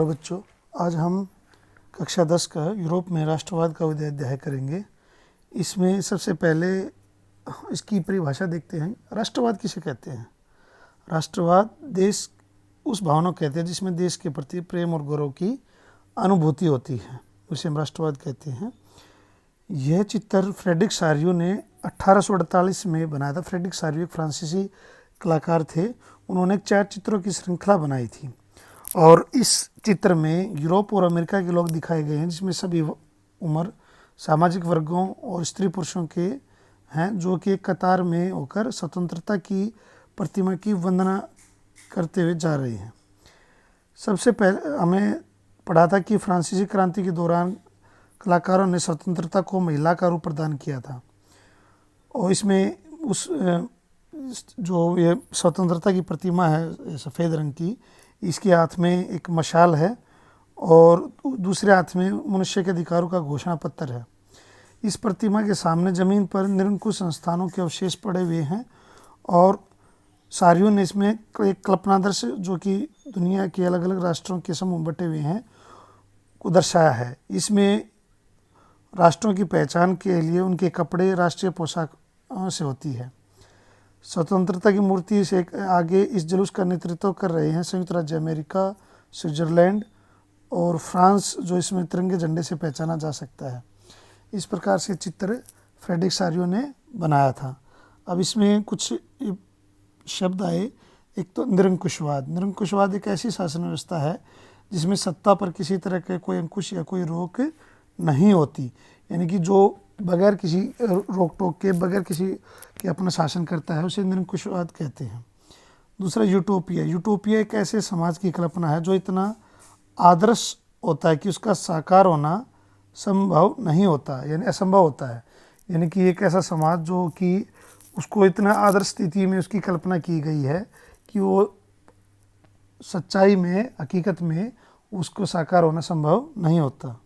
बच्चों, आज हम कक्षा 10 का यूरोप में राष्ट्रवाद का अध्याय करेंगे। इसमें सबसे पहले इसकी परिभाषा देखते हैं। राष्ट्रवाद किसे कहते हैं? राष्ट्रवाद देश उस भावना को कहते हैं जिसमें देश के प्रति प्रेम और गौरव की अनुभूति होती है, उसे हम राष्ट्रवाद कहते हैं। यह चित्र फ्रेडरिक सारियो ने 1848 में बनाया था। फ्रेडरिक सारियो एक फ्रांसीसी कलाकार थे। उन्होंने 4 चित्रों की श्रृंखला बनाई थी और इस चित्र में यूरोप और अमेरिका के लोग दिखाए गए हैं, जिसमें सभी उम्र, सामाजिक वर्गों और स्त्री पुरुषों के हैं, जो कि एक कतार में होकर स्वतंत्रता की प्रतिमा की वंदना करते हुए जा रहे हैं। सबसे पहले हमें पढ़ा था कि फ्रांसीसी क्रांति के दौरान कलाकारों ने स्वतंत्रता को महिला का रूप प्रदान किया था और इसमें उस जो ये स्वतंत्रता की प्रतिमा है सफ़ेद रंग की, इसके हाथ में एक मशाल है और दूसरे हाथ में मनुष्य के अधिकारों का घोषणा पत्र है। इस प्रतिमा के सामने ज़मीन पर निरंकुश संस्थानों के अवशेष पड़े हुए हैं और सारियो ने इसमें एक कल्पनादर्श जो कि दुनिया के अलग अलग राष्ट्रों के समूह बटे हुए हैं को दर्शाया है। इसमें राष्ट्रों की पहचान के लिए उनके कपड़े राष्ट्रीय पोशाक से होती है। स्वतंत्रता की मूर्ति से आगे इस जुलूस का नेतृत्व कर रहे हैं संयुक्त राज्य अमेरिका, स्विट्ज़रलैंड और फ्रांस, जो इसमें तिरंगे झंडे से पहचाना जा सकता है। इस प्रकार से चित्र फ्रेडरिक सारियो ने बनाया था। अब इसमें कुछ शब्द आए। एक तो निरंकुशवाद। निरंकुशवाद एक ऐसी शासन व्यवस्था है जिसमें सत्ता पर किसी तरह के कोई अंकुश या कोई रोक नहीं होती, यानी कि जो बगैर किसी रोक टोक के, बगैर किसी के अपना शासन करता है, उसे निरंकुशवाद कहते हैं। दूसरा यूटोपिया। यूटोपिया एक ऐसे समाज की कल्पना है जो इतना आदर्श होता है कि उसका साकार होना संभव नहीं होता, यानी असंभव होता है। यानी कि एक ऐसा समाज जो कि उसको इतना आदर्श स्थिति में उसकी कल्पना की गई है कि वो सच्चाई में, हकीकत में उसको साकार होना संभव नहीं होता।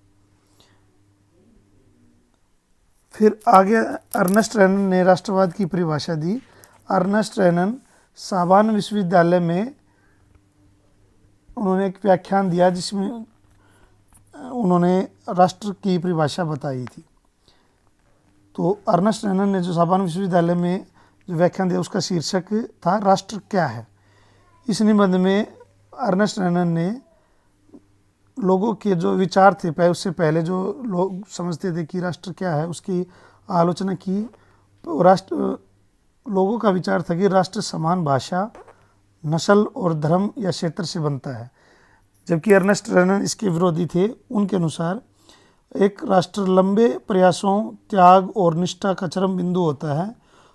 फिर आगे अर्नेस्ट रेनन ने राष्ट्रवाद की परिभाषा दी। अर्नेस्ट रेनन साबान विश्वविद्यालय में उन्होंने एक व्याख्यान दिया जिसमें उन्होंने राष्ट्र की परिभाषा बताई थी। तो अर्नेस्ट रेनन ने जो साबान विश्वविद्यालय में जो व्याख्यान दिया उसका शीर्षक था राष्ट्र क्या है। इस निबंध में अर्नेस्ट रेनन ने लोगों के जो विचार थे उससे पहले जो लोग समझते थे कि राष्ट्र क्या है, उसकी आलोचना की। लोगों का विचार था कि राष्ट्र समान भाषा, नस्ल और धर्म या क्षेत्र से बनता है, जबकि अर्नेस्ट रेनन इसके विरोधी थे। उनके अनुसार एक राष्ट्र लंबे प्रयासों, त्याग और निष्ठा का चरम बिंदु होता है।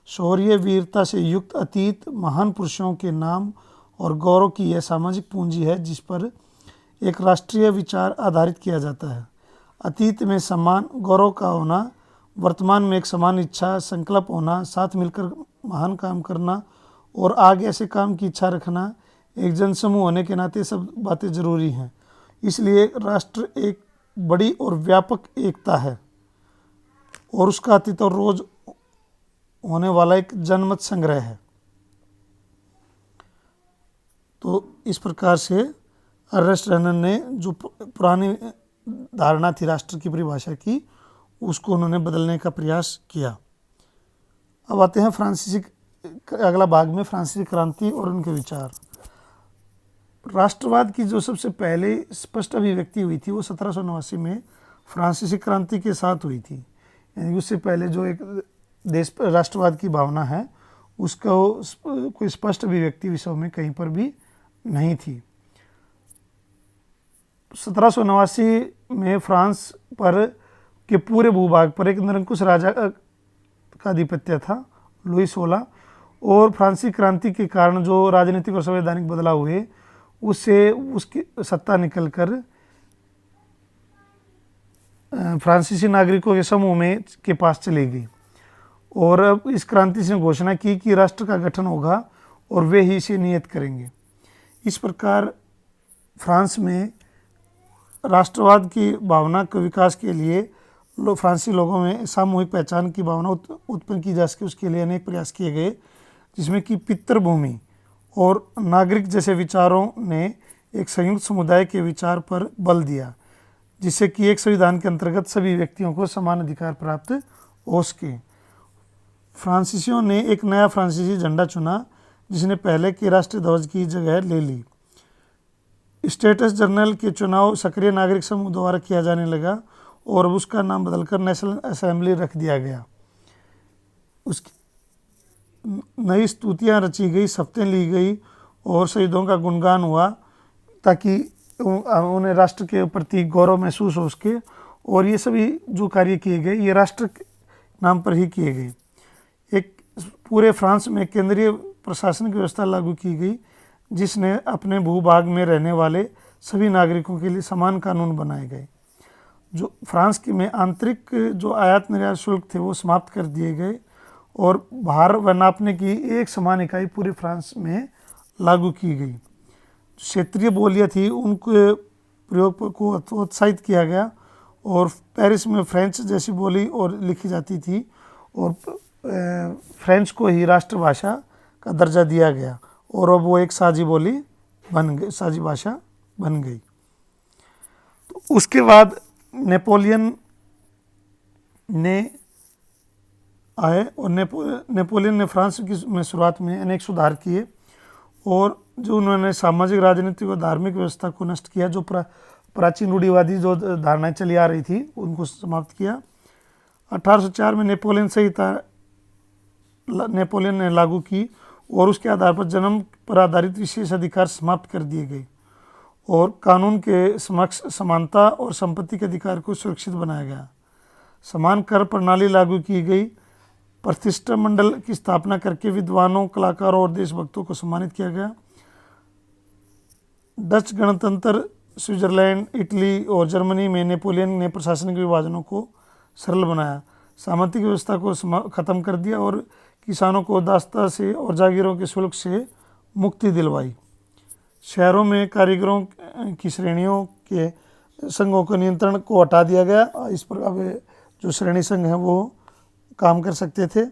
शौर्य, वीरता से युक्त अतीत, महान पुरुषों के नाम और गौरव की यह सामाजिक पूंजी है जिस पर एक राष्ट्रीय विचार आधारित किया जाता है। अतीत में समान गौरव का होना, वर्तमान में एक समान इच्छा, संकल्प होना, साथ मिलकर महान काम करना और आगे ऐसे काम की इच्छा रखना, एक जनसमूह होने के नाते सब बातें जरूरी हैं। इसलिए राष्ट्र एक बड़ी और व्यापक एकता है और उसका अतीत और रोज होने वाला एक जनमत संग्रह है। तो इस प्रकार से अर्नेस्ट रेनन ने जो पुरानी धारणा थी राष्ट्र की परिभाषा की, उसको उन्होंने बदलने का प्रयास किया। अब आते हैं फ्रांसीसी, अगला भाग में फ्रांसीसी क्रांति और उनके विचार। राष्ट्रवाद की जो सबसे पहले स्पष्ट अभिव्यक्ति हुई थी वो 1789 में फ्रांसीसी क्रांति के साथ हुई थी। यानी उससे पहले जो एक देश राष्ट्रवाद की भावना है उसका कोई स्पष्ट अभिव्यक्ति विश्व में कहीं पर भी नहीं थी। 1789 में फ्रांस पर के पूरे भूभाग पर एक निरंकुश राजा का आधिपत्य था, लुई 16, और फ्रांसीसी क्रांति के कारण जो राजनीतिक और संवैधानिक बदलाव हुए उससे उसकी सत्ता निकलकर फ्रांसीसी नागरिकों के समूह में के पास चली गई और अब इस क्रांति से घोषणा की कि राष्ट्र का गठन होगा और वे ही इसे नियत करेंगे। इस प्रकार फ्रांस में राष्ट्रवाद की भावना के विकास के लिए फ्रांसीसी लोगों में सामूहिक पहचान की भावना उत्पन्न की जा सके, उसके लिए अनेक प्रयास किए गए, जिसमें कि पितृभूमि और नागरिक जैसे विचारों ने एक संयुक्त समुदाय के विचार पर बल दिया, जिससे कि एक संविधान के अंतर्गत सभी व्यक्तियों को समान अधिकार प्राप्त हो सके। फ्रांसीसियों ने एक नया फ्रांसीसी झंडा चुना, जिसने पहले के राष्ट्रीय ध्वज की जगह ले ली। स्टेट्स जनरल के चुनाव सक्रिय नागरिक समूह द्वारा किया जाने लगा और अब उसका नाम बदलकर नेशनल असेंबली रख दिया गया। उसकी नई स्तुतियाँ रची गई, शपथें ली गई और शहीदों का गुणगान हुआ, ताकि उन्हें राष्ट्र के प्रति गौरव महसूस हो सके। और ये सभी जो कार्य किए गए ये राष्ट्र के नाम पर ही किए गए। एक पूरे फ्रांस में केंद्रीय प्रशासनिक व्यवस्था लागू की गई, जिसने अपने भूभाग में रहने वाले सभी नागरिकों के लिए समान कानून बनाए गए। जो फ्रांस के में आंतरिक जो आयात निर्यात शुल्क थे वो समाप्त कर दिए गए और भार व नापने की एक समान इकाई पूरे फ्रांस में लागू की गई। क्षेत्रीय बोलियाँ थी उनके प्रयोग को प्रोत्साहित किया गया और पेरिस में फ्रेंच जैसी बोली और लिखी जाती थी और फ्रेंच को ही राष्ट्रभाषा का दर्जा दिया गया और अब वो एक साझी बोली बन गई, साझी भाषा बन गई। तो उसके बाद नेपोलियन ने आए और नेपोलियन ने फ्रांस की में शुरुआत में अनेक सुधार किए और जो उन्होंने सामाजिक, राजनीतिक और धार्मिक व्यवस्था को नष्ट किया। जो प्राचीन रूढ़िवादी जो धारणाएं चली आ रही थी उनको समाप्त किया। 1804 में नेपोलियन संहिता नेपोलियन ने लागू की और उसके आधार पर जन्म पर आधारित विशेष अधिकार समाप्त कर दिए गए और कानून के समक्ष समानता और संपत्ति के अधिकार को सुरक्षित बनाया गया। समान कर प्रणाली लागू की गई। प्रतिष्ठा मंडल की स्थापना करके विद्वानों, कलाकारों और देशभक्तों को सम्मानित किया गया। डच गणतंत्र, स्विट्जरलैंड, इटली और जर्मनी में नेपोलियन ने प्रशासनिक विभाजनों को सरल बनाया, सामंतिक व्यवस्था को ख़त्म कर दिया और किसानों को दास्ता से और जागीरों के शुल्क से मुक्ति दिलवाई। शहरों में कारीगरों की श्रेणियों के संघों के नियंत्रण को हटा दिया गया। इस प्रकार जो श्रेणी संघ हैं वो काम कर सकते थे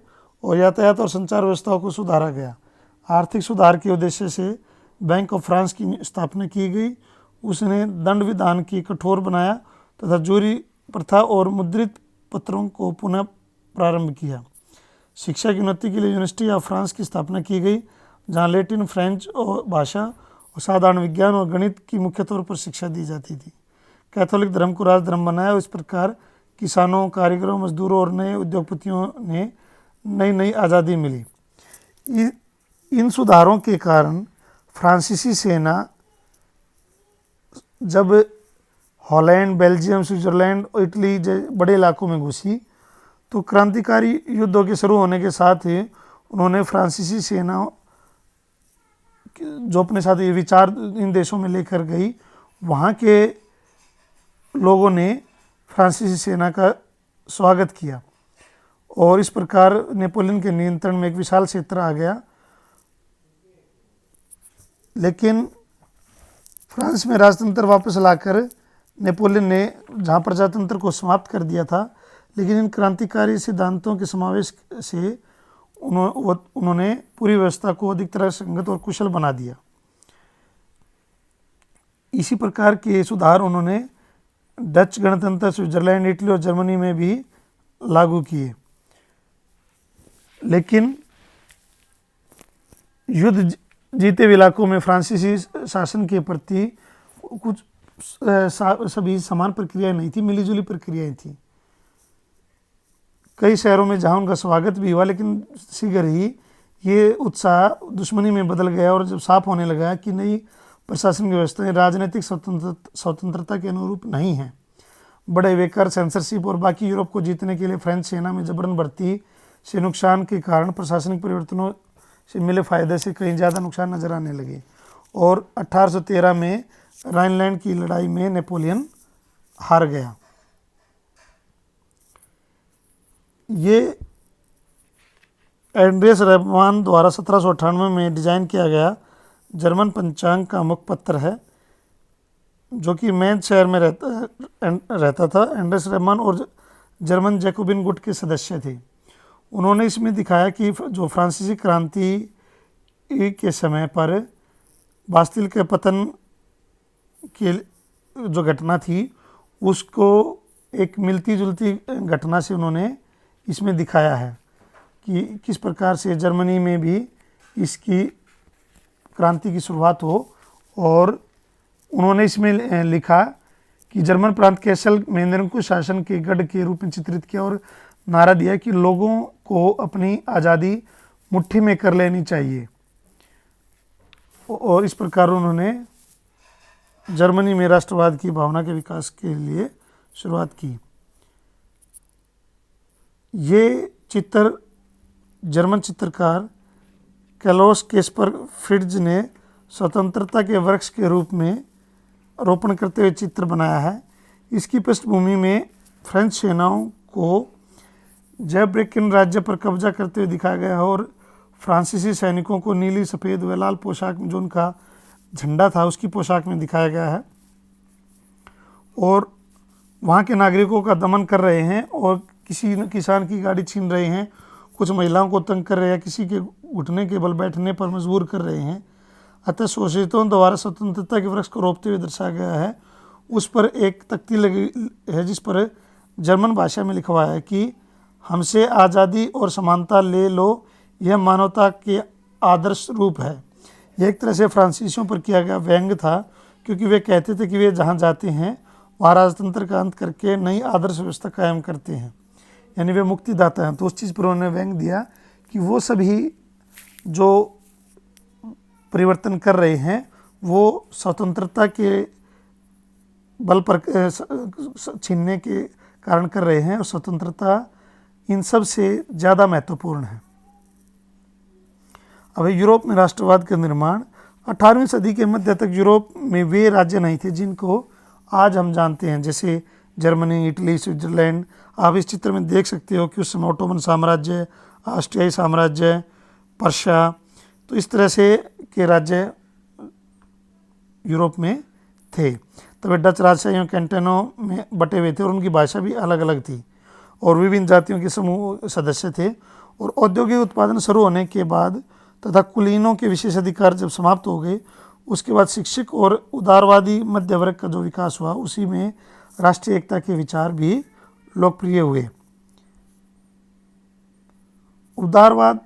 और यातायात और संचार व्यवस्थाओं को सुधारा गया। आर्थिक सुधार के उद्देश्य से बैंक ऑफ फ्रांस की स्थापना की गई। उसने दंड विधान की कठोर बनाया तथा चोरी प्रथा और मुद्रित पत्रों को पुनः प्रारंभ किया। शिक्षा की उन्नति के लिए यूनिवर्सिटी ऑफ फ्रांस की स्थापना की गई, जहाँ लैटिन, फ्रेंच और भाषा और साधारण विज्ञान और गणित की मुख्य तौर पर शिक्षा दी जाती थी। कैथोलिक धर्म को राज धर्म बनाया और इस प्रकार किसानों, कारीगरों, मजदूरों और नए उद्योगपतियों ने नई नई आज़ादी मिली। इन सुधारों के कारण फ्रांसीसी सेना जब हॉलैंड, बेल्जियम, स्विट्जरलैंड और इटली जैसे बड़े इलाकों में घुसी तो क्रांतिकारी युद्धों के शुरू होने के साथ ही उन्होंने फ्रांसीसी सेना जो अपने साथ ये विचार इन देशों में लेकर गई, वहाँ के लोगों ने फ्रांसीसी सेना का स्वागत किया और इस प्रकार नेपोलियन के नियंत्रण में एक विशाल क्षेत्र आ गया। लेकिन फ्रांस में राजतंत्र वापस लाकर नेपोलियन ने जहाँ प्रजातंत्र को समाप्त कर दिया था, लेकिन इन क्रांतिकारी सिद्धांतों के समावेश से उन्होंने पूरी व्यवस्था को अधिक तरह संगत और कुशल बना दिया। इसी प्रकार के सुधार उन्होंने डच गणतंत्र, स्विट्जरलैंड, इटली और जर्मनी में भी लागू किए। लेकिन युद्ध जीते हुए इलाकों में फ्रांसीसी शासन के प्रति कुछ सभी समान प्रक्रियाएं नहीं थी, मिलीजुली प्रक्रियाएं थी। कई शहरों में जहां उनका स्वागत भी हुआ, लेकिन शीघ्र ही ये उत्साह दुश्मनी में बदल गया और जब साफ होने लगा कि नई प्रशासनिक व्यवस्थाएं राजनीतिक स्वतंत्रता के अनुरूप नहीं हैं, बड़े वेकर, सेंसरशिप और बाकी यूरोप को जीतने के लिए फ्रेंच सेना में जबरन भर्ती से नुकसान के कारण प्रशासनिक परिवर्तनों से मिले फायदे से कहीं ज़्यादा नुकसान नजर आने लगे और 1813 में राइनलैंड की लड़ाई में नेपोलियन हार गया। ये एंड्रियस रेमान द्वारा 1798 में डिजाइन किया गया जर्मन पंचांग का मुखपत्र है, जो कि मेंज शहर में रहता था। एंड्रियस रेमान और जर्मन जैकोबिन गुट के सदस्य थे। उन्होंने इसमें दिखाया कि जो फ्रांसीसी क्रांति के समय पर बास्तिल के पतन के जो घटना थी उसको एक मिलती जुलती घटना से उन्होंने इसमें दिखाया है कि किस प्रकार से जर्मनी में भी इसकी क्रांति की शुरुआत हो। और उन्होंने इसमें लिखा कि जर्मन प्रांत कैसल में निरंकुश शासन के गढ़ के रूप में चित्रित किया और नारा दिया कि लोगों को अपनी आज़ादी मुट्ठी में कर लेनी चाहिए। और इस प्रकार उन्होंने जर्मनी में राष्ट्रवाद की भावना के विकास के लिए शुरुआत की। ये चित्र जर्मन चित्रकार कैलोस केस्पर फ्रिट्ज ने स्वतंत्रता के वृक्ष के रूप में रोपण करते हुए चित्र बनाया है। इसकी पृष्ठभूमि में फ्रेंच सेनाओं को जयब्रेकिन राज्य पर कब्जा करते हुए दिखाया गया है और फ्रांसीसी सैनिकों को नीली सफ़ेद व लाल पोशाक में जो उनका झंडा था उसकी पोशाक में दिखाया गया है। और वहाँ के नागरिकों का दमन कर रहे हैं और किसी किसान की गाड़ी छीन रहे हैं, कुछ महिलाओं को तंग कर रहे हैं, किसी के घुटने के बल बैठने पर मजबूर कर रहे हैं। अतः शोषितों द्वारा स्वतंत्रता के वृक्ष को रोपते हुए दर्शाया गया है। उस पर एक तख्ती लगी है जिस पर जर्मन भाषा में लिखा हुआ है कि हमसे आज़ादी और समानता ले लो, यह मानवता के आदर्श रूप है। यह एक तरह से फ्रांसीसियों पर किया गया व्यंग्य था, क्योंकि वे कहते थे कि वे जहाँ जाते हैं वहाँ राजतंत्र का अंत करके नई आदर्श व्यवस्था कायम करते हैं, यानी वे मुक्तिदाता हैं। तो उस चीज़ पर उन्होंने व्यंग्य दिया कि वो सभी जो परिवर्तन कर रहे हैं वो स्वतंत्रता के बल पर छीनने के कारण कर रहे हैं और स्वतंत्रता इन सब से ज़्यादा महत्वपूर्ण है। अब यूरोप में राष्ट्रवाद का निर्माण 18वीं सदी के मध्य तक यूरोप में वे राज्य नहीं थे जिनको आज हम जानते हैं, जैसे जर्मनी, इटली, स्विट्जरलैंड। आप इस चित्र में देख सकते हो कि उस समय ओटोमन साम्राज्य, ऑस्ट्रियाई साम्राज्य, पर्शिया, तो इस तरह से के राज्य यूरोप में थे। तब डच राजशाहियों कैंटनों में बटे हुए थे और उनकी भाषा भी अलग अलग थी और विभिन्न जातियों के समूह सदस्य थे। और औद्योगिक उत्पादन शुरू होने के बाद तथा कुलीनों के विशेषाधिकार जब समाप्त हो गए, उसके बाद शिक्षक और उदारवादी मध्य वर्ग का जो विकास हुआ, उसी में राष्ट्रीय एकता के विचार भी लोकप्रिय हुए। उदारवाद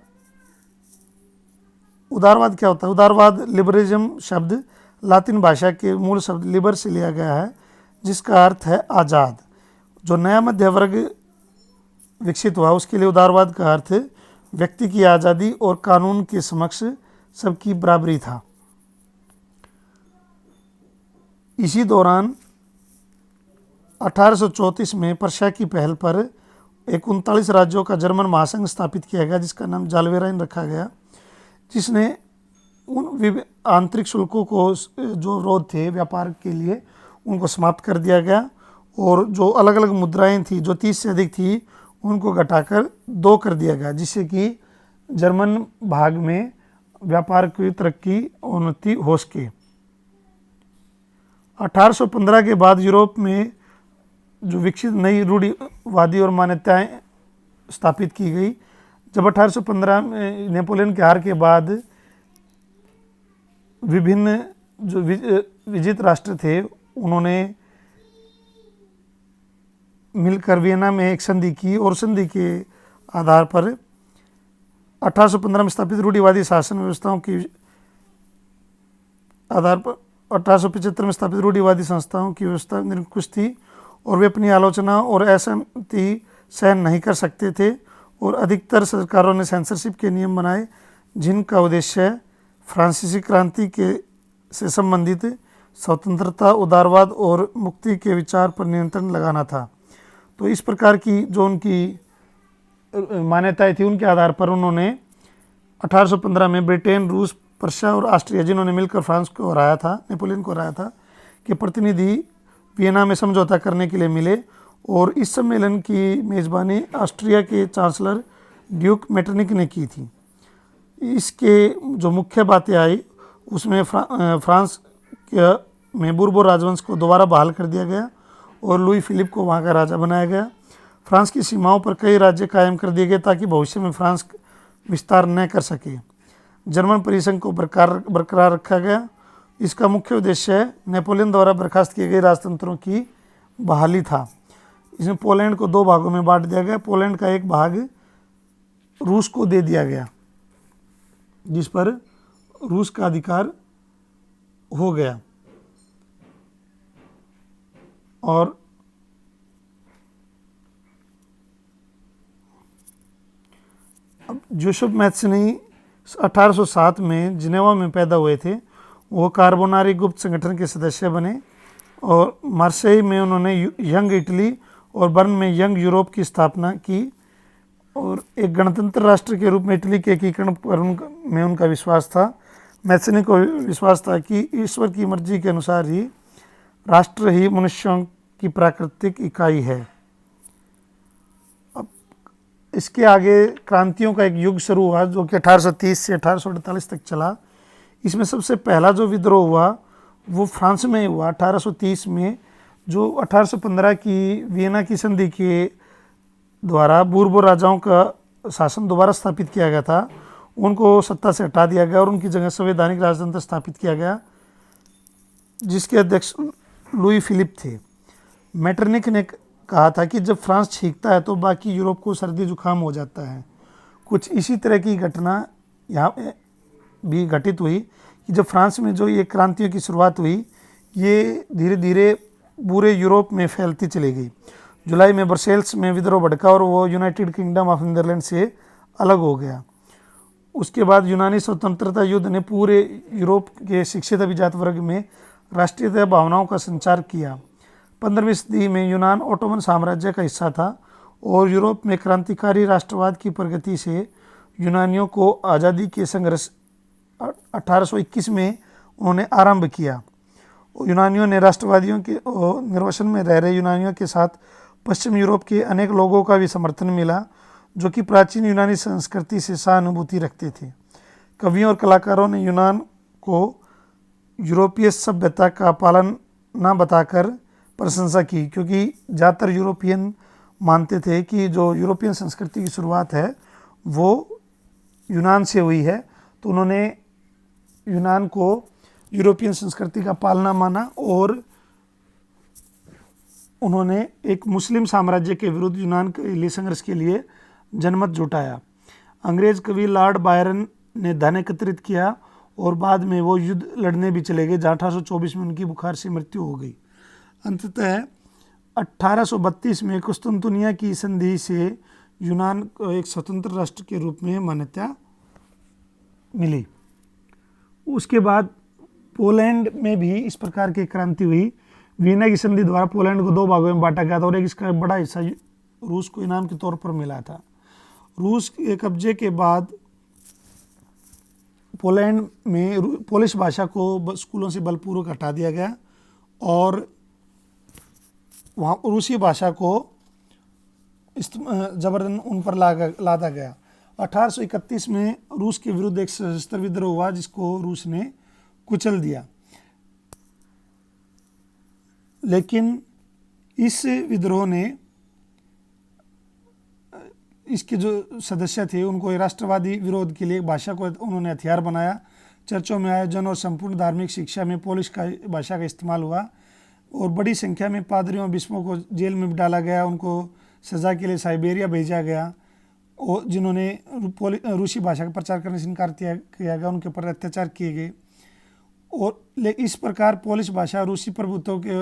क्या होता है? उदारवाद लिबरलिज्म शब्द लातिन भाषा के मूल शब्द लिबर से लिया गया है, जिसका अर्थ है आज़ाद। जो नया मध्य वर्ग विकसित हुआ उसके लिए उदारवाद का अर्थ व्यक्ति की आज़ादी और कानून के समक्ष सबकी बराबरी था। इसी दौरान 1834 में पर्शिया की पहल पर एक 39 राज्यों का जर्मन महासंघ स्थापित किया गया, जिसका नाम जालवेराइन रखा गया, जिसने उन आंतरिक शुल्कों को जो अवरोध थे व्यापार के लिए उनको समाप्त कर दिया गया और जो अलग अलग मुद्राएं थी जो 30 से अधिक थी उनको घटाकर 2 कर दिया गया, जिससे कि जर्मन भाग में व्यापार की तरक्की उन्नति हो सके। 1815 के बाद यूरोप में जो विकसित नई रूढ़िवादी और मान्यताएं स्थापित की गई। जब 1815 में नेपोलियन के हार के बाद विभिन्न जो विजित राष्ट्र थे उन्होंने मिलकर वियना में एक संधि की और संधि के आधार पर 1815 में स्थापित रूढ़िवादी शासन व्यवस्थाओं की आधार पर 1875 में स्थापित रूढ़िवादी संस्थाओं की व्यवस्था निरंकुश थी और वे अपनी आलोचना और असहमति सहन नहीं कर सकते थे और अधिकतर सरकारों ने सेंसरशिप के नियम बनाए, जिनका उद्देश्य फ्रांसीसी क्रांति के से संबंधित स्वतंत्रता, उदारवाद और मुक्ति के विचार पर नियंत्रण लगाना था। तो इस प्रकार की जो उनकी मान्यताएं थी उनके आधार पर उन्होंने 1815 में ब्रिटेन, रूस, पर्शिया और ऑस्ट्रिया, जिन्होंने मिलकर फ्रांस को हराया था, नेपोलियन को हराया था, के प्रतिनिधि वियना में समझौता करने के लिए मिले और इस सम्मेलन की मेज़बानी ऑस्ट्रिया के चांसलर ड्यूक मेटरनिक ने की थी। इसके जो मुख्य बातें आई उसमें फ्रांस में बुर्बो राजवंश को दोबारा बहाल कर दिया गया और लुई फिलिप को वहाँ का राजा बनाया गया। फ्रांस की सीमाओं पर कई राज्य कायम कर दिए गए ताकि भविष्य में फ्रांस विस्तार न कर सके। जर्मन परिसंघ को बरकरार रखा गया। इसका मुख्य उद्देश्य नेपोलियन द्वारा बर्खास्त किए गए राजतंत्रों की बहाली था। इसमें पोलैंड को 2 भागों में बांट दिया गया। पोलैंड का एक भाग रूस को दे दिया गया, जिस पर रूस का अधिकार हो गया। और जोसेफ मैथ्सनी 1807 में जिनेवा में पैदा हुए थे। वो कार्बोनारी गुप्त संगठन के सदस्य बने और मार्सेई में उन्होंने यंग इटली और बर्न में यंग यूरोप की स्थापना की और एक गणतंत्र राष्ट्र के रूप में इटली के एकीकरण पर में उनका विश्वास था। मैथ्सनी को विश्वास था कि ईश्वर की मर्जी के अनुसार ही राष्ट्र ही मनुष्यों की प्राकृतिक इकाई है। अब इसके आगे क्रांतियों का एक युग शुरू हुआ जो कि 1830 से 1848 तक चला। इसमें सबसे पहला जो विद्रोह हुआ वो फ्रांस में हुआ 1830 में, जो 1815 की वियना की संधि के द्वारा बूर्बो राजाओं का शासन दोबारा स्थापित किया गया था। उनको सत्ता से हटा दिया गया और उनकी जगह संवैधानिक राजतंत्र स्थापित किया गया, जिसके अध्यक्ष लुई फिलिप थे। मेटरनिक ने कहा था कि जब फ्रांस छींकता है तो बाकी यूरोप को सर्दी जुकाम हो जाता है। कुछ इसी तरह की घटना यहाँ भी घटित हुई कि जब फ्रांस में जो ये क्रांतियों की शुरुआत हुई, ये धीरे धीरे पूरे यूरोप में फैलती चली गई। जुलाई में ब्रसेल्स में विद्रोह भड़का और वो यूनाइटेड किंगडम ऑफ नीदरलैंड से अलग हो गया। उसके बाद यूनानी स्वतंत्रता युद्ध ने पूरे यूरोप के शिक्षित अभिजात वर्ग में राष्ट्रीयता भावनाओं का संचार किया। 15वीं सदी में यूनान ओटोमन साम्राज्य का हिस्सा था और यूरोप में क्रांतिकारी राष्ट्रवाद की प्रगति से यूनानियों को आज़ादी के संघर्ष 1821 में उन्होंने आरंभ किया। यूनानियों ने राष्ट्रवादियों के निर्वसन में रह रहे यूनानियों के साथ पश्चिम यूरोप के अनेक लोगों का भी समर्थन मिला, जो कि प्राचीन यूनानी संस्कृति से सहानुभूति रखते थे। कवियों और कलाकारों ने यूनान को यूरोपीय सभ्यता का पालन न बताकर प्रशंसा की, क्योंकि ज़्यादातर यूरोपियन मानते थे कि जो यूरोपियन संस्कृति की शुरुआत है वो यूनान से हुई है। तो उन्होंने यूनान को यूरोपियन संस्कृति का पालना माना और उन्होंने एक मुस्लिम साम्राज्य के विरुद्ध यूनान के लिए संघर्ष के लिए जनमत जुटाया। अंग्रेज कवि लॉर्ड बायरन ने धन एकत्रित किया और बाद में वो युद्ध लड़ने भी चले गए, जहाँ 1824 में उनकी बुखार से मृत्यु हो गई। अंततः 1832 में कुस्तुनतुनिया की संधि से यूनान को एक स्वतंत्र राष्ट्र के रूप में मान्यता मिली। उसके बाद पोलैंड में भी इस प्रकार की क्रांति हुई। वियना की संधि द्वारा पोलैंड को 2 भागों में बांटा गया था और एक इसका बड़ा हिस्सा रूस को इनाम के तौर पर मिला था। रूस के कब्जे के बाद पोलैंड में पोलिश भाषा को स्कूलों से बलपूर्वक हटा दिया गया और वहाँ रूसी भाषा को जबरदन उन पर लादा गया। 1831 में रूस के विरुद्ध एक सशस्त्र विद्रोह हुआ, जिसको रूस ने कुचल दिया। लेकिन इस विद्रोह ने इसके जो सदस्य थे उनको राष्ट्रवादी विरोध के लिए भाषा को उन्होंने हथियार बनाया। चर्चों में आयोजन और संपूर्ण धार्मिक शिक्षा में पोलिश का भाषा का इस्तेमाल हुआ और बड़ी संख्या में पादरियों और बिश्पों को जेल में डाला गया। उनको सज़ा के लिए साइबेरिया भेजा गया और जिन्होंने रूसी भाषा का प्रचार करने से इनकार किया गया, उनके ऊपर अत्याचार किए गए। और इस प्रकार पोलिश भाषा रूसी प्रभुत्व के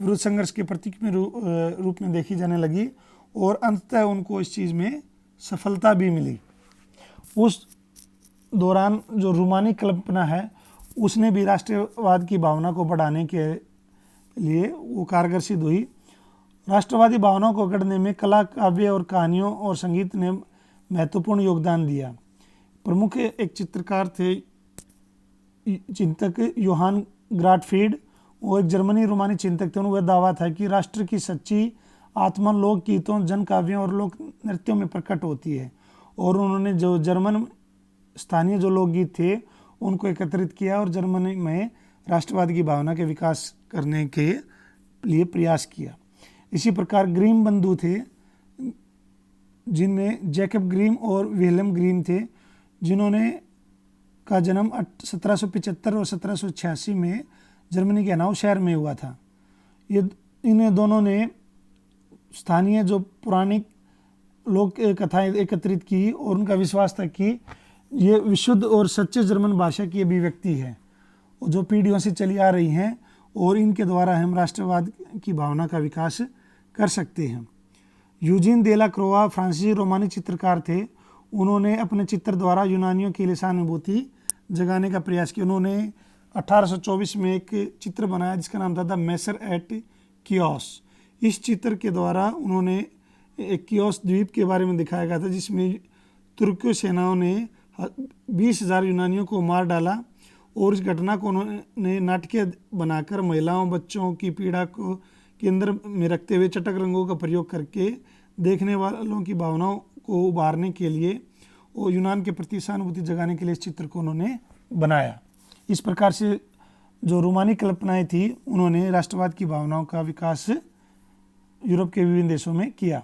विरुद्ध संघर्ष के प्रतीक में रूप में देखी जाने लगी और अंततः उनको इस चीज़ में सफलता भी मिली। उस दौरान जो रूमानी कल्पना है उसने भी राष्ट्रवाद की भावना को बढ़ाने के लिए वो कारगर सिद्ध हुई। राष्ट्रवादी भावनाओं को गढ़ने में कला, काव्य और कहानियों और संगीत ने महत्वपूर्ण योगदान दिया। प्रमुख एक चित्रकार थे चिंतक योहान ग्राटफील्ड। वो एक जर्मनी रोमानी चिंतक थे। उनका दावा था कि राष्ट्र की सच्ची आत्मा लोक गीतों, जन काव्यों और लोक नृत्यों में प्रकट होती है और उन्होंने जो जर्मन स्थानीय जो लोकगीत थे उनको एकत्रित किया और जर्मनी में राष्ट्रवाद की भावना के विकास करने के लिए प्रयास किया। इसी प्रकार ग्रीम बंधु थे, जिनमें जैकब ग्रीम और विल्हेम ग्रीम थे, जिन्होंने का जन्म 1775 और 1786 में जर्मनी के हनाउ शहर में हुआ था। ये इन दोनों ने स्थानीय जो पुरानी लोक कथाएं एकत्रित की और उनका विश्वास था कि ये विशुद्ध और सच्चे जर्मन भाषा की अभिव्यक्ति है जो पीढ़ियों से चली आ रही हैं और इनके द्वारा हम राष्ट्रवाद की भावना का विकास कर सकते हैं। यूजीन देला क्रोआ फ्रांसीसी रोमानी चित्रकार थे। उन्होंने अपने चित्र द्वारा यूनानियों के लिए सहानुभूति जगाने का प्रयास किया। उन्होंने 1824 में एक चित्र बनाया जिसका नाम था द मैसर एट कियोस। इस चित्र के द्वारा उन्होंने एक कियोस द्वीप के बारे में दिखाया गया था जिसमें तुर्की सेनाओं ने 20,000 यूनानियों को मार डाला और इस घटना को उन्होंने नाटकीय बनाकर महिलाओं बच्चों की पीड़ा को केंद्र में रखते हुए चटक रंगों का प्रयोग करके देखने वालों की भावनाओं को उभारने के लिए और यूनान के प्रति सहानुभूति जगाने के लिए इस चित्र को उन्होंने बनाया। इस प्रकार से जो रोमानी कल्पनाएं थी उन्होंने राष्ट्रवाद की भावनाओं का विकास यूरोप के विभिन्न देशों में किया।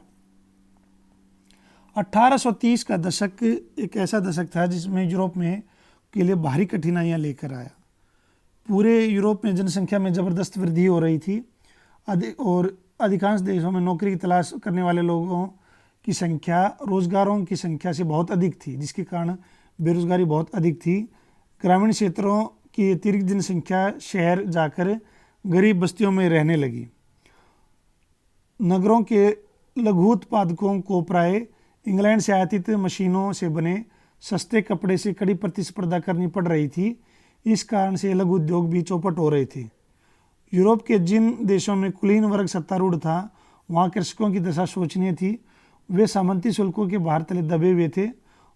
1830 का दशक एक ऐसा दशक था जिसमें यूरोप में के लिए भारी कठिनाइयां लेकर आया। पूरे यूरोप में जनसंख्या में ज़बरदस्त वृद्धि हो रही थी और अधिकांश देशों में नौकरी की तलाश करने वाले लोगों की संख्या रोजगारों की संख्या से बहुत अधिक थी, जिसके कारण बेरोजगारी बहुत अधिक थी। ग्रामीण क्षेत्रों की अतिरिक्त जनसंख्या शहर जाकर गरीब बस्तियों में रहने लगी। नगरों के लघु उत्पादकों को प्राय इंग्लैंड से आयातित मशीनों से बने सस्ते कपड़े से कड़ी प्रतिस्पर्धा करनी पड़ रही थी। इस कारण से लघु उद्योग भी चौपट हो रहे थे। यूरोप के जिन देशों में कुलीन वर्ग सत्तारूढ़ था वहाँ कृषकों की दशा शोचनीय थी। वे सामंती शुल्कों के भार तले दबे हुए थे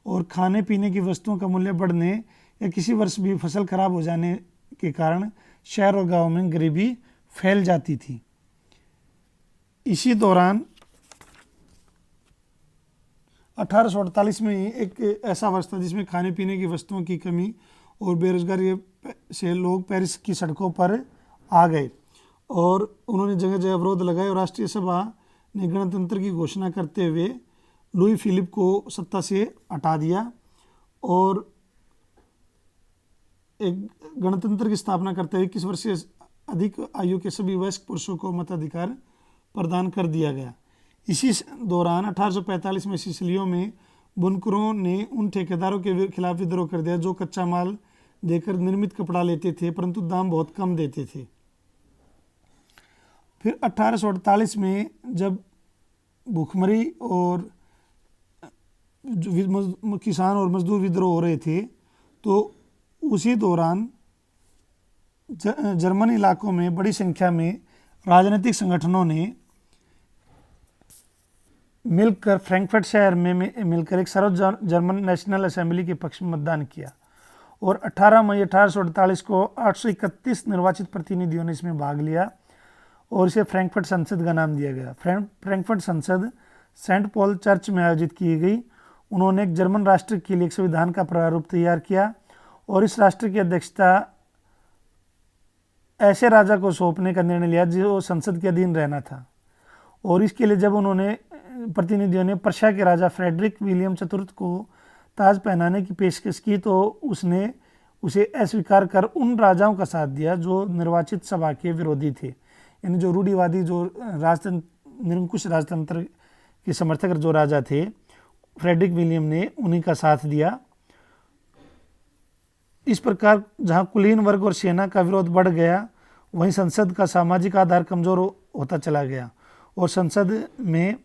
और खाने पीने की वस्तुओं का मूल्य बढ़ने या किसी वर्ष भी फसल खराब हो जाने के कारण शहर और गाँव में गरीबी फैल जाती थी। इसी दौरान 1848 में एक ऐसा वर्ष था जिसमें खाने पीने की वस्तुओं की कमी और बेरोजगारी से लोग पेरिस की सड़कों पर आ गए और उन्होंने जगह जगह अवरोध लगाए और राष्ट्रीय सभा ने गणतंत्र की घोषणा करते हुए लुई फिलिप को सत्ता से हटा दिया और एक गणतंत्र की स्थापना करते हुए 21 वर्ष से अधिक आयु के सभी वयस्क पुरुषों को मताधिकार प्रदान कर दिया गया। इसी दौरान 1845 में सिसिलियों में बुनकरों ने उन ठेकेदारों के खिलाफ विद्रोह कर दिया जो कच्चा माल देकर निर्मित कपड़ा लेते थे परंतु दाम बहुत कम देते थे। फिर 1848 में जब भूखमरी और किसान और मजदूर विद्रोह हो रहे थे तो उसी दौरान जर्मन इलाकों में बड़ी संख्या में राजनीतिक संगठनों ने मिलकर फ्रैंकफर्ट शहर में मिलकर एक सर्व जर्मन नेशनल असेंबली के पक्ष में मतदान किया और 18 मई 1848 को 831 निर्वाचित प्रतिनिधियों ने इसमें भाग लिया और इसे फ्रैंकफर्ट संसद का नाम दिया गया। फ्रैंकफर्ट संसद सेंट पॉल चर्च में आयोजित की गई। उन्होंने एक जर्मन राष्ट्र के लिए एक संविधान का प्रारूप तैयार किया और इस राष्ट्र की अध्यक्षता ऐसे राजा को सौंपने का निर्णय लिया जो संसद के अधीन रहना था और इसके लिए जब उन्होंने प्रतिनिधियों ने पर्शिया के राजा फ्रेडरिक विलियम चतुर्थ को ताज पहनाने की पेशकश की तो उसने उसे अस्वीकार कर उन राजाओं का साथ दिया जो निर्वाचित सभा के विरोधी थे, यानी जो रूढ़िवादी जो राजतंत्र निरंकुश राजतंत्र के समर्थक जो राजा थे फ्रेडरिक विलियम ने उन्हीं का साथ दिया। इस प्रकार जहां कुलीन वर्ग और सेना का विरोध बढ़ गया वहीं संसद का सामाजिक आधार कमजोर होता चला गया और संसद में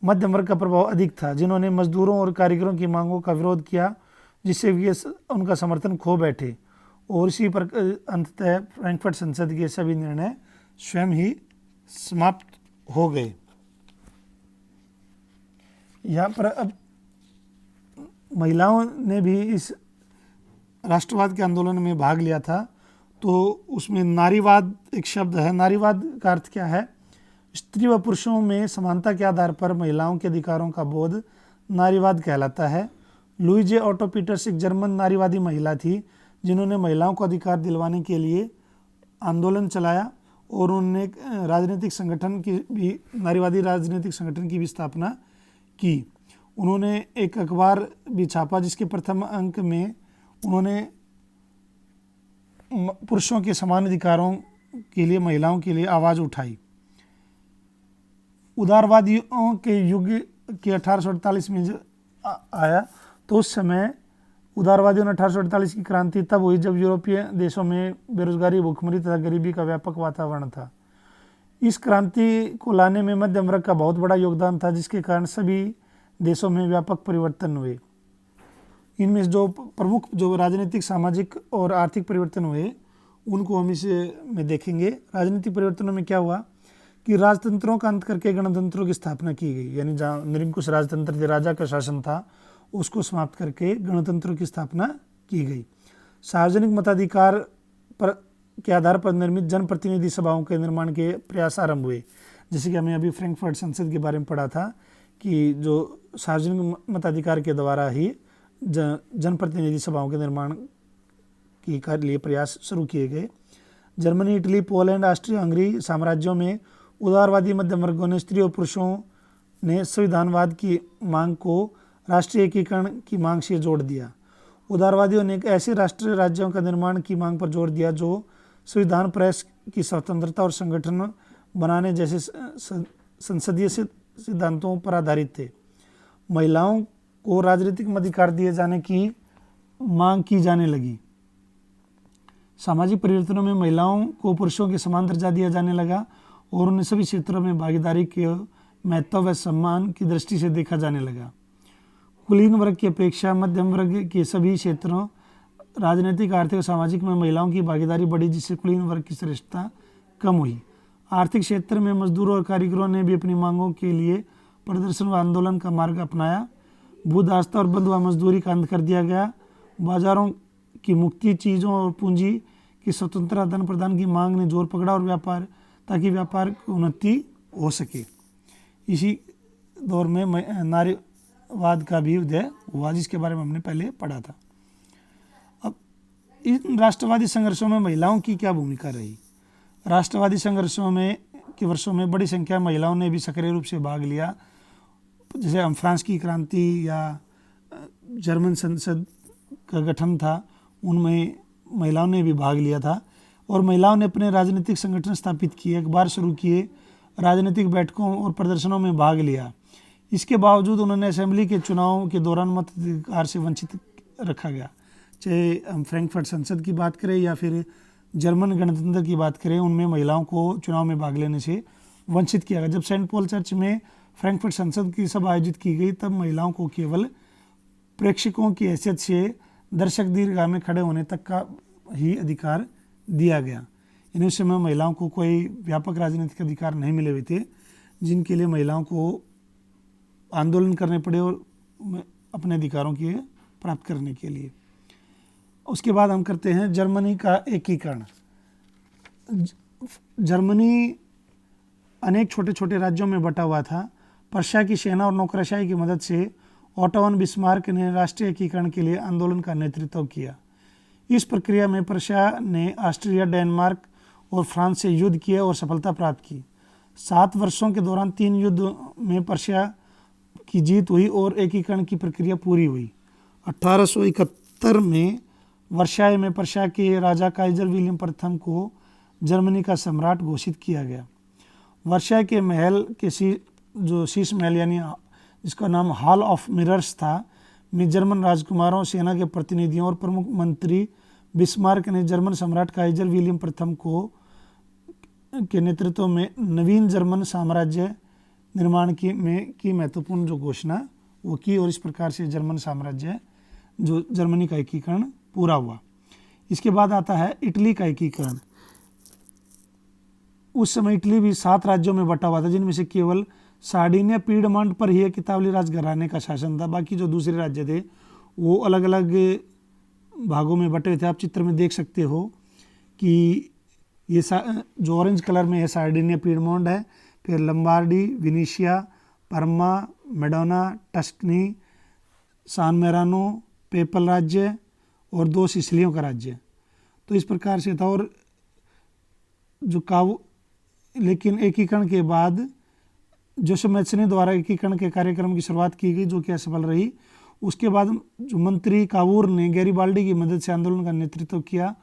मध्यम वर्ग का प्रभाव अधिक था जिन्होंने मजदूरों और कारीगरों की मांगों का विरोध किया जिससे वे उनका समर्थन खो बैठे और इसी पर अंततः फ्रैंकफर्ट संसद के सभी निर्णय स्वयं ही समाप्त हो गए। यहाँ पर अब महिलाओं ने भी इस राष्ट्रवाद के आंदोलन में भाग लिया था तो उसमें नारीवाद एक शब्द है। नारीवाद का अर्थ क्या है? स्त्री व पुरुषों में समानता के आधार पर महिलाओं के अधिकारों का बोध नारीवाद कहलाता है। लुइजे ऑटो पीटर्स एक जर्मन नारीवादी महिला थी जिन्होंने महिलाओं को अधिकार दिलवाने के लिए आंदोलन चलाया और उन्होंने राजनीतिक संगठन की भी नारीवादी राजनीतिक संगठन की भी स्थापना की। उन्होंने एक अखबार भी छापा जिसके प्रथम अंक में उन्होंने पुरुषों के समान अधिकारों के लिए महिलाओं के लिए आवाज़ उठाई। उदारवादियों के युग के 1848 में आया तो उस समय उदारवादियों ने 1848 की क्रांति तब हुई जब यूरोपीय देशों में बेरोजगारी, भूखमरी तथा गरीबी का व्यापक वातावरण था। इस क्रांति को लाने में मध्यम वर्ग का बहुत बड़ा योगदान था, जिसके कारण सभी देशों में व्यापक परिवर्तन हुए। इनमें जो प्रमुख जो राजनीतिक, सामाजिक और आर्थिक परिवर्तन हुए उनको हम में देखेंगे। राजनीतिक परिवर्तनों में क्या हुआ कि राजतंत्रों का अंत करके गणतंत्रों की स्थापना की गई, यानी जहाँ निरंकुश राजतंत्र राजा का शासन था उसको समाप्त करके गणतंत्रों की स्थापना की गई। सार्वजनिक मताधिकार के आधार पर निर्मित जनप्रतिनिधि सभाओं के निर्माण के प्रयास आरंभ हुए। जैसे कि हमें अभी फ्रैंकफर्ट संसद के बारे में पढ़ा था कि जो सार्वजनिक मताधिकार के द्वारा ही जनप्रतिनिधि सभाओं के निर्माण के लिए प्रयास शुरू किए गए। Germany, Italy, Poland, Austria Hungary साम्राज्यों में उदारवादी मध्यम वर्गों ने स्त्री और पुरुषों ने संविधानवाद की मांग को राष्ट्रीय एकीकरण की मांग से जोड़ दिया। उदारवादियों ने एक ऐसे राष्ट्रीय राज्यों का निर्माण की मांग पर जोर दिया जो संविधान, प्रेस की स्वतंत्रता और संगठन बनाने जैसे संसदीय सिद्धांतों पर आधारित थे। महिलाओं को राजनीतिक अधिकार दिए जाने की मांग की जाने लगी। सामाजिक परिवर्तनों में महिलाओं को पुरुषों के समान दर्जा दिया जाने लगा और उन्हें सभी क्षेत्रों में भागीदारी के महत्व व सम्मान की दृष्टि से देखा जाने लगा। कुलीन वर्ग की अपेक्षा मध्यम वर्ग के सभी क्षेत्रों राजनीतिक, आर्थिक और सामाजिक में महिलाओं की भागीदारी बढ़ी, जिससे कुलीन वर्ग की श्रेष्ठता कम हुई। आर्थिक क्षेत्र में मजदूरों और कारीगरों ने भी अपनी मांगों के लिए प्रदर्शन व आंदोलन का मार्ग अपनाया। भूदास्ता और बंधुआ मजदूरी का अंत कर दिया गया। बाजारों की मुक्ति, चीज़ों और पूंजी की स्वतंत्रता, आदान प्रदान की मांग ने जोर पकड़ा और ताकि व्यापार की उन्नति हो सके। इसी दौर में नारीवाद का भी उदय हुआ, जिसके बारे में हमने पहले पढ़ा था। अब इन राष्ट्रवादी संघर्षों में महिलाओं की क्या भूमिका रही? राष्ट्रवादी संघर्षों में के वर्षों में बड़ी संख्या में महिलाओं ने भी सक्रिय रूप से भाग लिया। जैसे हम फ्रांस की क्रांति या जर्मन संसद का गठन था, उनमें महिलाओं ने भी भाग लिया था और महिलाओं ने अपने राजनीतिक संगठन स्थापित किए, अखबार शुरू किए, राजनीतिक बैठकों और प्रदर्शनों में भाग लिया। इसके बावजूद उन्होंने असेंबली के चुनाव के दौरान मताधिकार से वंचित रखा गया। चाहे हम फ्रैंकफर्ट संसद की बात करें या फिर जर्मन गणतंत्र की बात करें, उनमें महिलाओं को चुनाव में भाग लेने से वंचित किया गया। जब सेंट पॉल चर्च में फ्रैंकफर्ट संसद की सभा आयोजित की गई, तब महिलाओं को केवल प्रेक्षकों की हैसियत से दर्शक दीर्घा में खड़े होने तक का ही अधिकार दिया गया। इन समय महिलाओं को कोई व्यापक राजनीतिक अधिकार नहीं मिले हुए थे, जिनके लिए महिलाओं को आंदोलन करने पड़े और अपने अधिकारों के प्राप्त करने के लिए। उसके बाद हम करते हैं जर्मनी का एकीकरण। जर्मनी अनेक छोटे छोटे राज्यों में बटा हुआ था। पर्शिया की सेना और नौकरशाही की मदद से ओटो वन बिस्मार्क ने राष्ट्रीय एकीकरण के लिए आंदोलन का नेतृत्व किया। इस प्रक्रिया में पर्शिया ने ऑस्ट्रिया, डेनमार्क और फ्रांस से युद्ध किए और सफलता प्राप्त की। 7 वर्षों के दौरान 3 युद्ध में पर्शिया की जीत हुई और एकीकरण की प्रक्रिया पूरी हुई। 1871 में वर्साय में पर्शिया के राजा काइजर विलियम प्रथम को जर्मनी का सम्राट घोषित किया गया। वर्साय के महल के जो शीश महल यानी जिसका नाम हॉल ऑफ मिरर्स था, में जर्मन राजकुमारों, सेना के प्रतिनिधियों और प्रमुख मंत्री बिस्मार्क ने जर्मन सम्राट काइजर विलियम प्रथम के नेतृत्व में नवीन जर्मन साम्राज्य निर्माण की महत्वपूर्ण जो घोषणा वो की और इस प्रकार से जर्मन साम्राज्य जो जर्मनी का एकीकरण पूरा हुआ। इसके बाद आता है इटली का एकीकरण। उस समय इटली भी 7 राज्यों में बटा हुआ था, जिनमें से केवल सार्डिनिया, पीडमॉन्ट पर ही एक इतालवी राजघराने का शासन था। बाकी जो दूसरे राज्य थे वो अलग अलग भागों में बटे थे। आप चित्र में देख सकते हो कि ये जो ऑरेंज कलर में है सार्डिनिया, पीडमॉन्ट है, फिर लंबार्डी, विनीशिया, परमा, मेडोना, टस्कनी, सान मेरानो, पेपल राज्य और 2 सिसिलियों का राज्य। तो इस प्रकार से था। और जो लेकिन एकीकरण के बाद जोसेफ मैथ्सनी द्वारा एकीकरण के कार्यक्रम की शुरुआत की गई, जो कि असफल रही। उसके बाद जो मंत्री कावूर ने गैरिबाल्डी की मदद से आंदोलन का नेतृत्व किया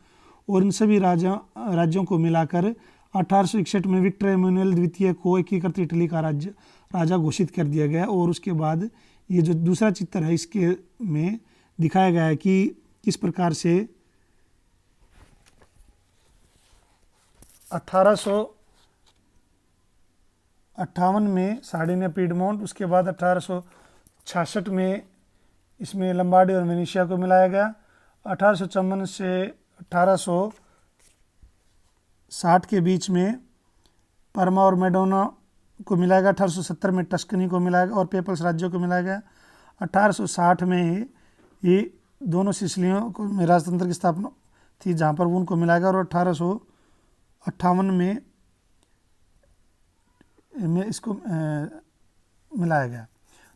और इन सभी राज्यों को मिलाकर 1861 में विक्टर एमुनुएल द्वितीय को एकीकृत इटली का राजा घोषित कर दिया गया। और उसके बाद ये जो दूसरा चित्र है इसके में दिखाया गया है कि किस प्रकार से 1858 में सार्डिनिया पीडमोंट, उसके बाद 1866 में इसमें लंबार्डी और वेनेशिया को मिलाया गया। 1854 से 1860 के बीच में परमा और मेडोना को मिलाया गया। 1870 में टस्कनी को मिलाया गया और पेपल्स राज्यों को मिलाया गया। 1860 में ये दोनों सिसिलियों को में राजतंत्र की स्थापना थी जहाँ पर उनको मिलाया गया। और 1858 में इसको मिलाया गया।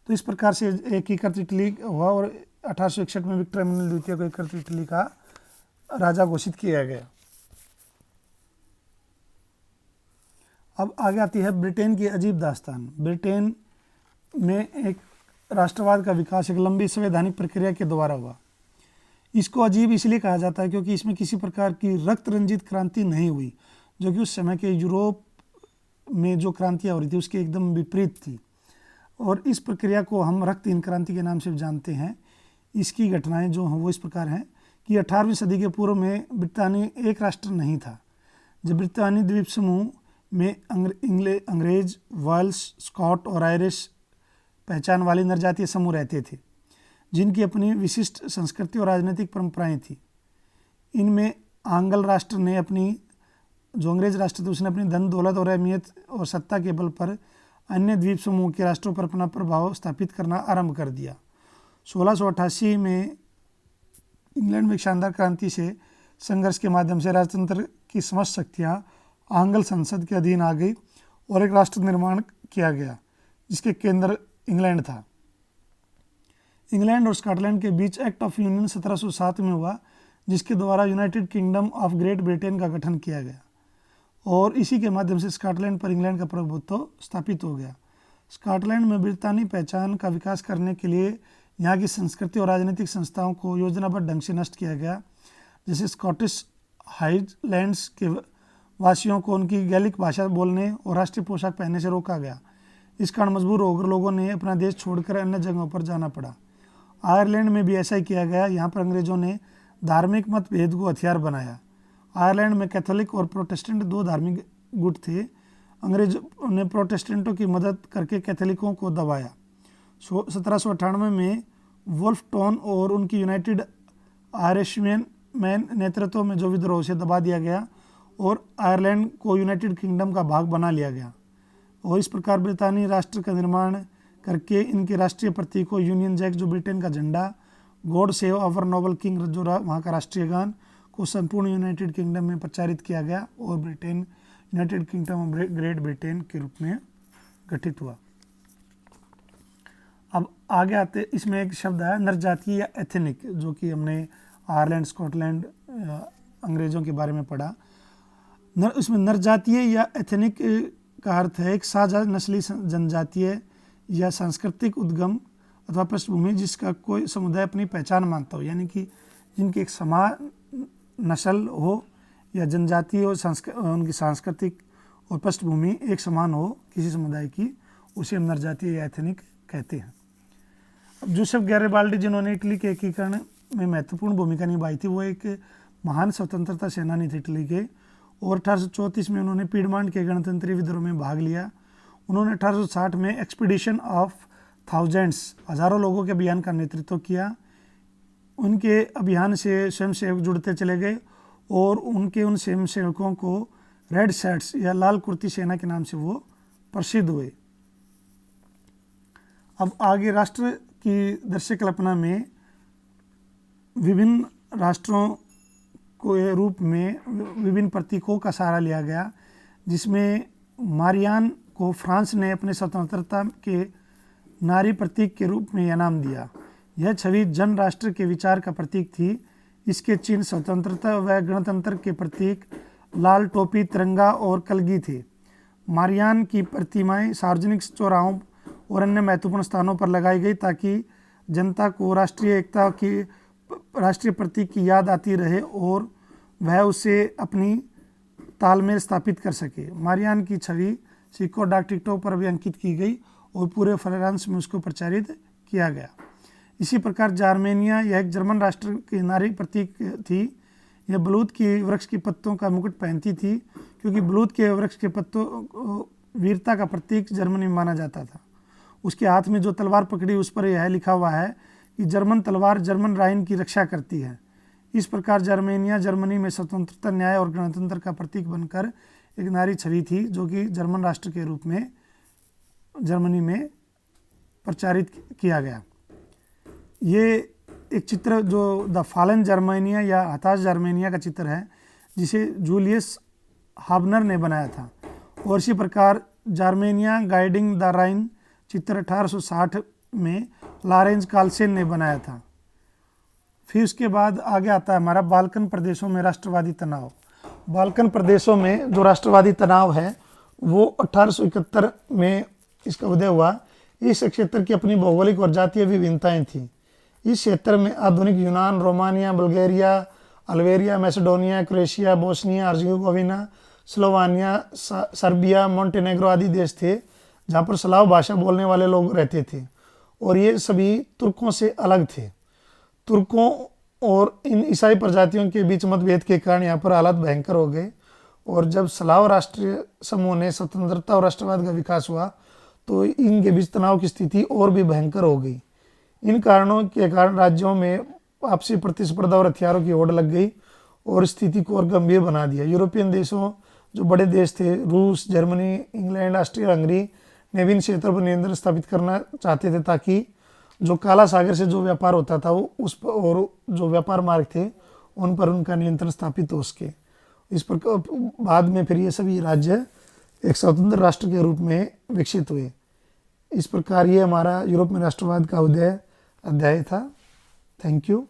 तो इस प्रकार से एकीकृत इटली हुआ और 1861 में विक्टर एमुनुएल द्वितीय को एकीकृत इटली का राजा घोषित किया गया। अब आगे आती है ब्रिटेन की अजीब दास्तान। ब्रिटेन में एक राष्ट्रवाद का विकास एक लंबी संवैधानिक प्रक्रिया के द्वारा हुआ। इसको अजीब इसलिए कहा जाता है क्योंकि इसमें किसी प्रकार की रक्त रंजित क्रांति नहीं हुई, जो कि उस समय के यूरोप में जो क्रांतियाँ हो रही थी उसके एकदम विपरीत थी। और इस प्रक्रिया को हम रक्तहीन क्रांति के नाम से जानते हैं। इसकी घटनाएं जो हैं वो इस प्रकार हैं कि 18वीं सदी के पूर्व में ब्रिटानी एक राष्ट्र नहीं था। जब ब्रिटानी द्वीप समूह में अंग्रेज, वेल्स, स्कॉट और आयरिश पहचान वाले नरजातीय समूह रहते थे, जिनकी अपनी विशिष्ट संस्कृति और राजनीतिक परंपराएं थी। इनमें आंग्ल राष्ट्र ने अपनी, जो अंग्रेज राष्ट्र थे, उसने अपनी धन दौलत और अहमियत और सत्ता के बल पर अन्य द्वीप समूह के राष्ट्रों पर अपना प्रभाव स्थापित करना आरंभ कर दिया। 1688 में इंग्लैंड में एक शानदार क्रांति से संघर्ष के माध्यम से राजतंत्र की समस्त शक्तियाँ आंग्ल संसद के अधीन आ गई और एक राष्ट्र निर्माण किया गया जिसके केंद्र इंग्लैंड था। इंग्लैंड और स्कॉटलैंड के बीच एक्ट ऑफ यूनियन 1707 में हुआ, जिसके द्वारा United kingdom of great Britain का गठन किया गया और इसी के माध्यम से स्कॉटलैंड पर इंग्लैंड का प्रभुत्व स्थापित हो गया। स्कॉटलैंड में ब्रितानी पहचान का विकास करने के लिए यहाँ की संस्कृति और राजनीतिक संस्थाओं को योजनाबद्ध ढंग से नष्ट किया गया। जैसे स्कॉटिश हाईलैंड्स के वासियों को उनकी गैलिक भाषा बोलने और राष्ट्रीय पोशाक पहनने से रोका गया। इस कारण मजबूर होकर लोगों ने अपना देश छोड़कर अन्य जगहों पर जाना पड़ा। आयरलैंड में भी ऐसा ही किया गया। यहाँ पर अंग्रेजों ने धार्मिक मतभेद को हथियार बनाया। आयरलैंड में कैथोलिक और प्रोटेस्टेंट दो धार्मिक गुट थे। अंग्रेजों ने प्रोटेस्टेंटों की मदद करके कैथोलिकों को दबाया। 1798 में वुल्फ टोन और उनकी यूनाइटेड आयरिशमैन नेतृत्व में जो विद्रोह से दबा दिया गया और आयरलैंड को यूनाइटेड किंगडम का भाग बना लिया गया। और इस प्रकार ब्रितानी राष्ट्र का निर्माण करके इनके राष्ट्रीय प्रतीकों यूनियन जैक जो ब्रिटेन का झंडा, God save our noble king जो वहाँ का राष्ट्रीय गान को संपूर्ण यूनाइटेड किंगडम में प्रचारित किया गया और Britain United kingdom of great Britain के रूप में गठित हुआ। अब आगे आते, इसमें एक शब्द है नरजातीय या एथनिक, जो कि हमने आयरलैंड, स्कॉटलैंड, अंग्रेज़ों के बारे में पढ़ा। इसमें नरजातीय या एथनिक का अर्थ है एक साझा नस्ली जनजातीय या सांस्कृतिक उद्गम अथवा पृष्ठभूमि जिसका कोई समुदाय अपनी पहचान मानता हो, यानी कि जिनकी एक समान नस्ल हो या जनजातीय हो, उनकी सांस्कृतिक और पृष्ठभूमि एक समान हो किसी समुदाय की, उसे हम नरजातीय या एथनिक कहते हैं। अब जोसेफ गैरिबाल्डी जिन्होंने इटली के एकीकरण में महत्वपूर्ण भूमिका निभाई थी, वो एक महान स्वतंत्रता सेनानी थे इटली के, और 1834 में उन्होंने पीडमॉन्ट के गणतंत्री विद्रोह में भाग लिया। उन्होंने 1860 में एक्सपीडिशन ऑफ थाउजेंड्स, हज़ारों लोगों के अभियान का नेतृत्व किया। उनके अभियान से स्वयंसेवक जुड़ते चले गए और उनके उन स्वयंसेवकों को रेड शर्ट्स या लाल कुर्ती सेना के नाम से वो प्रसिद्ध हुए। अब आगे राष्ट्र की दृश्य कल्पना में विभिन्न राष्ट्रों को रूप में विभिन्न प्रतीकों का सहारा लिया गया, जिसमें मारियान को फ्रांस ने अपने स्वतंत्रता के नारी प्रतीक के रूप में इनाम दिया। यह छवि जन राष्ट्र के विचार का प्रतीक थी। इसके चिन्ह स्वतंत्रता व गणतंत्र के प्रतीक लाल टोपी, तिरंगा और कलगी थे। मारियान की प्रतिमाएं सार्वजनिक चौराहों और अन्य महत्वपूर्ण स्थानों पर लगाई गई ताकि जनता को राष्ट्रीय प्रतीक की याद आती रहे और वह उसे अपनी तालमेल स्थापित कर सके। मारियान की छवि सिक्कों, डाक टिकटों पर भी अंकित की गई और पूरे फ्रांस में उसको प्रचारित किया गया। इसी प्रकार जार्मेनिया, यह एक जर्मन राष्ट्र की नारी प्रतीक थी। यह बलूत की वृक्ष के पत्तों का मुकुट पहनती थी, क्योंकि बलूत के वृक्ष के पत्तों वीरता का प्रतीक जर्मनी में माना जाता था। उसके हाथ में जो तलवार पकड़ी उस पर यह लिखा हुआ है कि जर्मन तलवार जर्मन राइन की रक्षा करती है। इस प्रकार जार्मेनिया जर्मनी में स्वतंत्रता, न्याय और गणतंत्र का प्रतीक बनकर एक नारी छवि थी, जो कि जर्मन राष्ट्र के रूप में जर्मनी में प्रचारित किया गया। ये एक चित्र जो द फॉलन जर्मेनिया या हताश जर्मेनिया का चित्र है, जिसे जूलियस हाबनर ने बनाया था। और इसी प्रकार जार्मेनिया गाइडिंग द राइन चित्र 1860 में लॉरेंज कार्लसेन ने बनाया था। फिर उसके बाद आगे आता है हमारा बाल्कन प्रदेशों में राष्ट्रवादी तनाव। बाल्कन प्रदेशों में जो राष्ट्रवादी तनाव है वो 1871 में इसका उदय हुआ। इस क्षेत्र की अपनी भौगोलिक और जातीय विभिन्नताएं थी। इस क्षेत्र में आधुनिक यूनान, Romania, Bulgaria, Albania, Macedonia, Croatia, Bosnia Herzegovina, Slovenia, Serbia, Montenegro आदि देश थे, जहाँ पर स्लाव भाषा बोलने वाले लोग रहते थे और ये सभी तुर्कों से अलग थे। तुर्कों और इन ईसाई प्रजातियों के बीच मतभेद के कारण यहाँ पर हालात भयंकर हो गए और जब स्लाव राष्ट्रीय समूह ने स्वतंत्रता और राष्ट्रवाद का विकास हुआ तो इनके बीच तनाव की स्थिति और भी भयंकर हो गई। इन कारणों के कारण राज्यों में आपसी प्रतिस्पर्धा और हथियारों की होड़ लग गई और स्थिति को और गंभीर बना दिया। यूरोपियन देशों, जो बड़े देश थे, रूस, जर्मनी, इंग्लैंड, ऑस्ट्रिया, हंगरी ने भी इन क्षेत्रों पर नियंत्रण स्थापित करना चाहते थे, ताकि जो काला सागर से जो व्यापार होता था वो उस पर, और जो व्यापार मार्ग थे उन पर उनका नियंत्रण स्थापित हो सके। इस प्रकार बाद में फिर ये सभी राज्य एक स्वतंत्र राष्ट्र के रूप में विकसित हुए। इस प्रकार ये हमारा यूरोप में राष्ट्रवाद का अध्याय था। Thank you.